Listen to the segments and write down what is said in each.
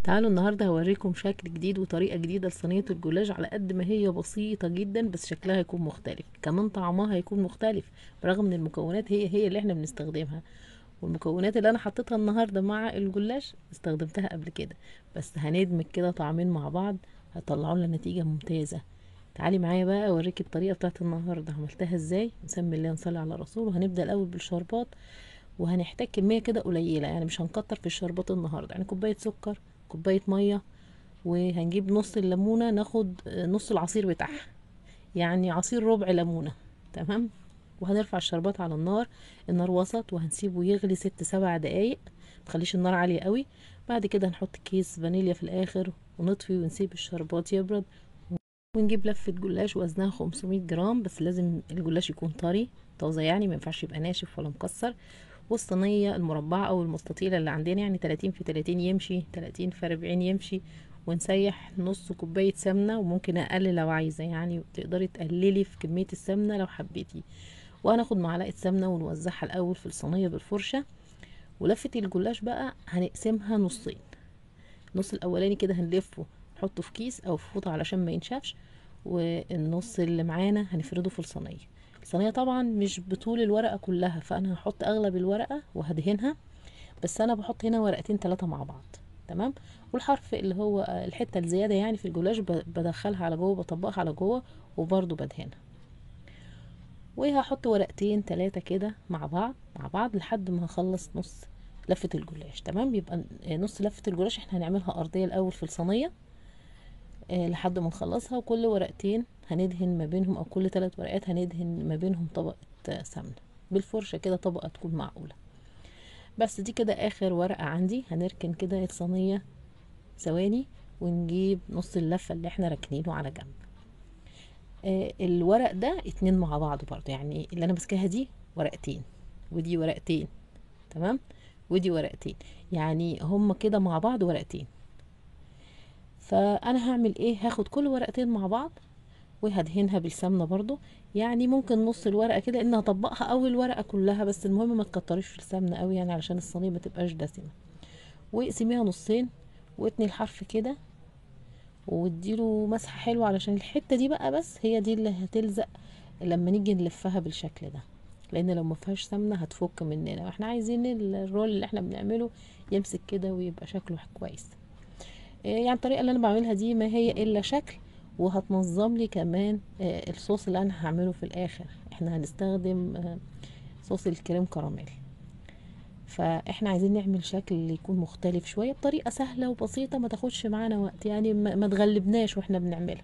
تعالوا النهارده هوريكم شكل جديد وطريقة جديدة لصينية الجلاش. على قد ما هي بسيطة جدا بس شكلها هيكون مختلف، كمان طعمها هيكون مختلف برغم ان المكونات هي اللي احنا بنستخدمها. والمكونات اللي انا حطيتها النهارده مع الجلاش استخدمتها قبل كده، بس هندمج كده طعمين مع بعض هيطلعوا لنا نتيجة ممتازة. تعالي معايا بقى اوريك الطريقة بتاعت النهارده عملتها ازاي. نسمي الله ونصلي على الرسول. وهنبدأ الاول بالشربات، وهنحتاج كمية كده قليلة، يعني مش هنكتر في الشربات النهاردة. يعني كوباية سكر، كوباية مية، وهنجيب نص الليمونة، ناخد نص العصير بتاعها، يعني عصير ربع ليمونة. تمام. وهنرفع الشربات على النار، النار وسط، وهنسيبه يغلي 6 7 دقايق. متخليش النار عالية قوي. بعد كده هنحط كيس فانيليا في الاخر ونطفي ونسيب الشربات يبرد. ونجيب لفة جلاش وزنها 500 جرام، بس لازم الجلاش يكون طري طازة، يعني ما ينفعش يبقى ناشف ولا مكسر. والصينية المربعة او المستطيلة اللي عندنا، يعني 30 في 30 يمشي، 30 في 40 يمشي. ونسيح نص كوباية سمنة، وممكن اقلل لو عايزة، يعني تقدري تقللي في كمية السمنة لو حبيتي. وهناخد معلقة سمنة ونوزعها الاول في الصينية بالفرشة. ولفة الجلاش بقى هنقسمها نصين. النص الاولاني كده هنلفه، نحطه في كيس او في فوطه علشان ما ينشفش. والنص اللي معانا هنفرده في الصينيه. الصينيه طبعا مش بطول الورقه كلها، فانا هحط اغلب الورقه وهدهنها، بس انا بحط هنا ورقتين 3 مع بعض. تمام. والحرف اللي هو الحته الزياده يعني في الجلاش بدخلها على جوه، بطبقها على جوه، وبرده بدهنها. وهحط ورقتين 3 كده مع بعض لحد ما هخلص نص لفة الجلاش. تمام. يبقى نص لفة الجلاش احنا هنعملها ارضية الاول في الصينية، لحد ما نخلصها. وكل ورقتين هندهن ما بينهم، او كل 3 ورقات هندهن ما بينهم طبقة سمنة بالفرشة كده، طبقة تكون معقولة. بس دي كده اخر ورقة عندي. هنركن كده الصينية ثواني، ونجيب نص اللفة اللي احنا راكنينه على جنب. الورق ده 2 مع بعض برضه، يعني اللي انا ماسكاها دي ورقتين، ودي ورقتين. تمام. ودي ورقتين، يعني هما كده مع بعض ورقتين. فانا هعمل ايه؟ هاخد كل ورقتين مع بعض وهدهنها بالسمنه برضو. يعني ممكن نص الورقه كده، ان هطبقها اول ورقه كلها، بس المهم ما تكتريش في السمنه قوي، يعني علشان الصينيه ما تبقاش دسمه. واقسميها نصين، واتني الحرف كده، واديله مسحه حلوه علشان الحته دي بقى، بس هي دي اللي هتلزق لما نيجي نلفها بالشكل ده. لان لو ما فيهاش سمنه هتفك مننا، واحنا عايزين الرول اللي احنا بنعمله يمسك كده ويبقى شكله كويس. يعني الطريقه اللي انا بعملها دي ما هي الا شكل، وهتنظم لي كمان الصوص اللي انا هعمله في الاخر. احنا هنستخدم صوص الكريم كراميل، فاحنا عايزين نعمل شكل يكون مختلف شويه بطريقه سهله وبسيطه، ما تاخدش معانا وقت، يعني ما تغلبناش واحنا بنعملها.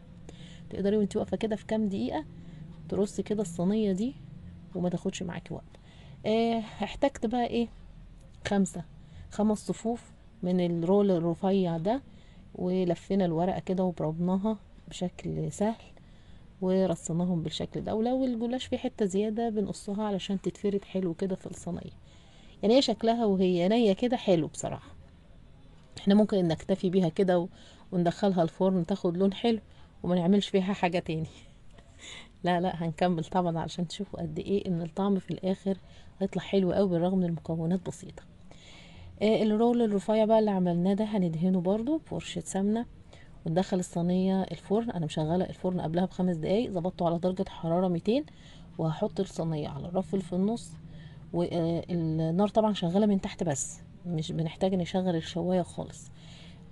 تقدري وانت واقفه كده في كام دقيقه ترصي كده الصينيه دي، وما تاخدش معاكي وقت. احتجت بقى ايه؟ خمسة 5 صفوف من الرول الرفيع ده. ولفينا الورقة كده وبربناها بشكل سهل، ورصيناهم بالشكل ده. ولو الجلاش فيه حتة زيادة بنقصها علشان تتفرد حلو كده في الصينية. يعني هي شكلها وهي نية كده حلو بصراحة. احنا ممكن نكتفي بيها كده وندخلها الفرن تاخد لون حلو، وما نعملش فيها حاجة تاني. لا لا، هنكمل طبعا علشان تشوفوا قد ايه ان الطعم في الاخر هيطلع حلو قوي بالرغم من المكونات بسيطة. الرول الرفيع بقى اللي عملناه ده هندهنه برضو بفرشة سمنة، وندخل الصينية الفرن. انا مشغلة الفرن قبلها ب5 دقايق، ظبطته على درجة حرارة 200. وهحط الصينية على الرف اللي في النص، والنار طبعا شغالة من تحت بس، مش بنحتاج نشغل الشواية خالص.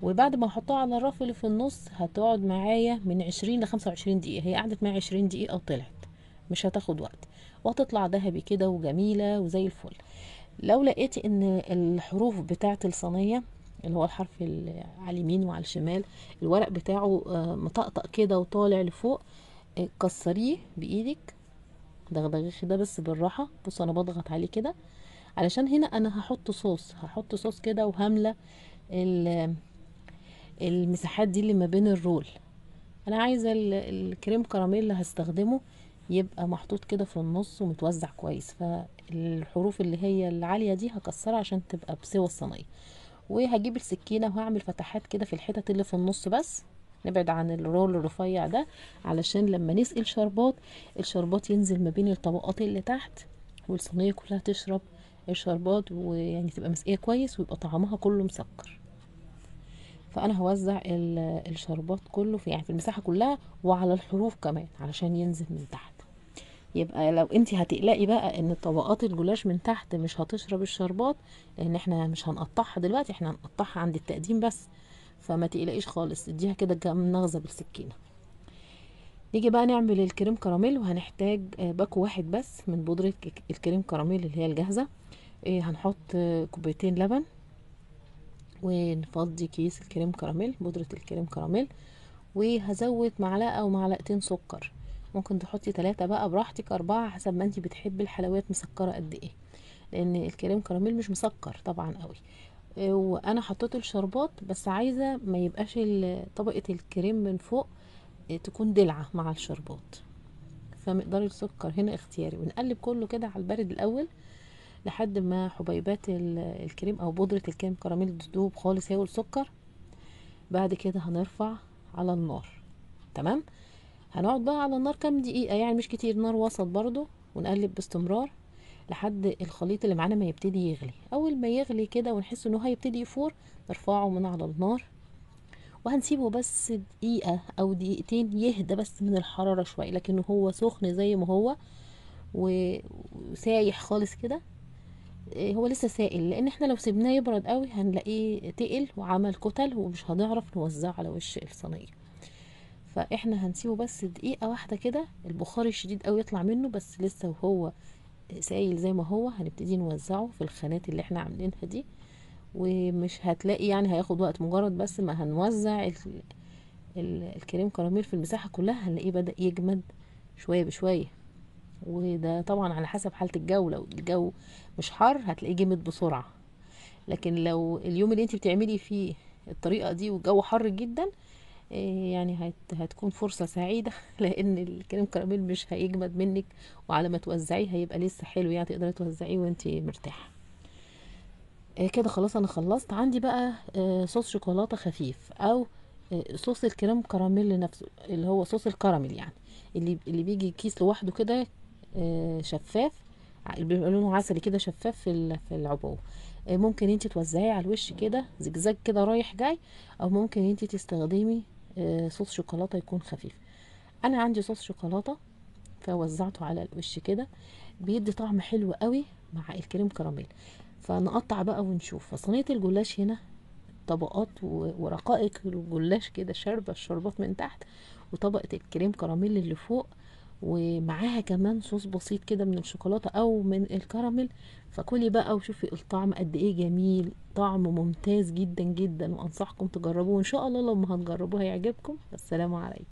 وبعد ما احطها على الرف اللي في النص هتقعد معايا من 20 ل 25 دقيقة. هي قعدت معايا 20 دقيقة وطلعت، مش هتاخد وقت، وهتطلع ذهبي كده وجميلة وزي الفل. لو لقيتي ان الحروف بتاعه الصينيه، اللي هو الحرف على اليمين وعلى الشمال، الورق بتاعه مطقطق كده وطالع لفوق، كسريه بايدك، دغدغيه ده بس بالراحه. بص انا بضغط عليه كده، علشان هنا انا هحط صوص كده، وهملى ال- المساحات دي اللي ما بين الرول. انا عايزه الكريم كراميل اللي هستخدمه يبقى محطوط كده في النص ومتوزع كويس، فالحروف اللي هي العاليه دي هكسرها عشان تبقى بسوى الصينيه. وهجيب السكينه وهعمل فتحات كده في الحتت اللي في النص بس، نبعد عن الرول الرفيع ده، علشان لما نسقي الشربات ينزل ما بين الطبقات اللي تحت، والصينيه كلها تشرب الشربات، ويعني تبقى مسقيه كويس ويبقى طعمها كله مسكر. فانا هوزع الشربات كله في يعني في المساحه كلها وعلى الحروف كمان علشان ينزل من تحت. يبقى لو انت هتقلقي بقى ان طبقات الجلاش من تحت مش هتشرب الشربات، لان احنا مش هنقطعها دلوقتي، احنا هنقطعها عند التقديم بس، فما تقلقيش خالص، اديها كده كام نغزه بالسكينه. نيجي بقى نعمل الكريم كراميل، وهنحتاج باكو واحد بس من بودره الكريم كراميل اللي هي الجاهزه. هنحط كوبايتين لبن، ونفضي كيس الكريم كراميل بودره الكريم كراميل، وهزود معلقه او معلقتين سكر. ممكن تحطي 3 بقى براحتك، 4 حسب ما انتي بتحبي الحلويات مسكره قد ايه، لان الكريم كراميل مش مسكر طبعا قوي. وانا حطيت الشربات بس عايزه ما يبقاش طبقه الكريم من فوق تكون دلعه مع الشربات، فمقدار السكر هنا اختياري. ونقلب كله كده على البارد الاول لحد ما حبيبات الكريم او بودره الكريم كراميل تدوب خالص هي والسكر. بعد كده هنرفع على النار. تمام. هنقعد بقى على النار كام دقيقة، يعني مش كتير، نار وسط برضو، ونقلب باستمرار لحد الخليط اللي معانا ما يبتدي يغلي. اول ما يغلي كده ونحس انه هيبتدي يفور، نرفعه من على النار، وهنسيبه بس دقيقة او دقيقتين يهدى بس من الحرارة شوية، لكنه هو سخن زي ما هو وسايح خالص كده. هو لسه سائل، لان احنا لو سيبناه يبرد قوي هنلاقيه تقل وعمل كتل ومش هنعرف نوزعه على وش الصينية. فاحنا هنسيبه بس دقيقة واحدة كده، البخار الشديد قوي يطلع منه، بس لسه وهو سايل زي ما هو هنبتدي نوزعه في الخانات اللي احنا عاملينها دي. ومش هتلاقي يعني هياخد وقت، مجرد بس ما هنوزع الكريم كراميل في المساحة كلها هنلاقيه بدأ يجمد شوية بشوية. وده طبعا على حسب حالة الجو، لو الجو مش حر هتلاقيه جمد بسرعة، لكن لو اليوم اللي انت بتعملي فيه الطريقة دي والجو حر جدا، يعني هتكون فرصة سعيدة لان الكريم كراميل مش هيجمد منك، وعلى ما توزعيه هيبقى لسه حلو، يعني تقدري توزعيه وانت مرتاحة. كده خلاص انا خلصت. عندي بقى صوص شوكولاتة خفيف، او صوص الكريم كراميل نفسه اللي هو صوص الكراميل، يعني اللي بيجي كيس لوحده كده شفاف، بيبقى لونه عسلي كده شفاف في العبوة. ممكن انت توزعيه على الوش كده زجزاج كده رايح جاي، او ممكن انت تستخدمي صوص شوكولاتة يكون خفيف. انا عندي صوص شوكولاتة فوزعته على الوش كده، بيدي طعم حلو قوي مع الكريم كراميل. فنقطع بقى ونشوف. فصينية الجلاش هنا طبقات ورقائق الجلاش كده شاربة الشربات من تحت، وطبقة الكريم كراميل اللي فوق، ومعاها كمان صوص بسيط كده من الشوكولاتة او من الكراميل. فكلي بقى وشوفي الطعم قد ايه جميل، طعم ممتاز جدا جدا، وانصحكم تجربوه، وان شاء الله لما هتجربوه هيعجبكم. السلام عليكم.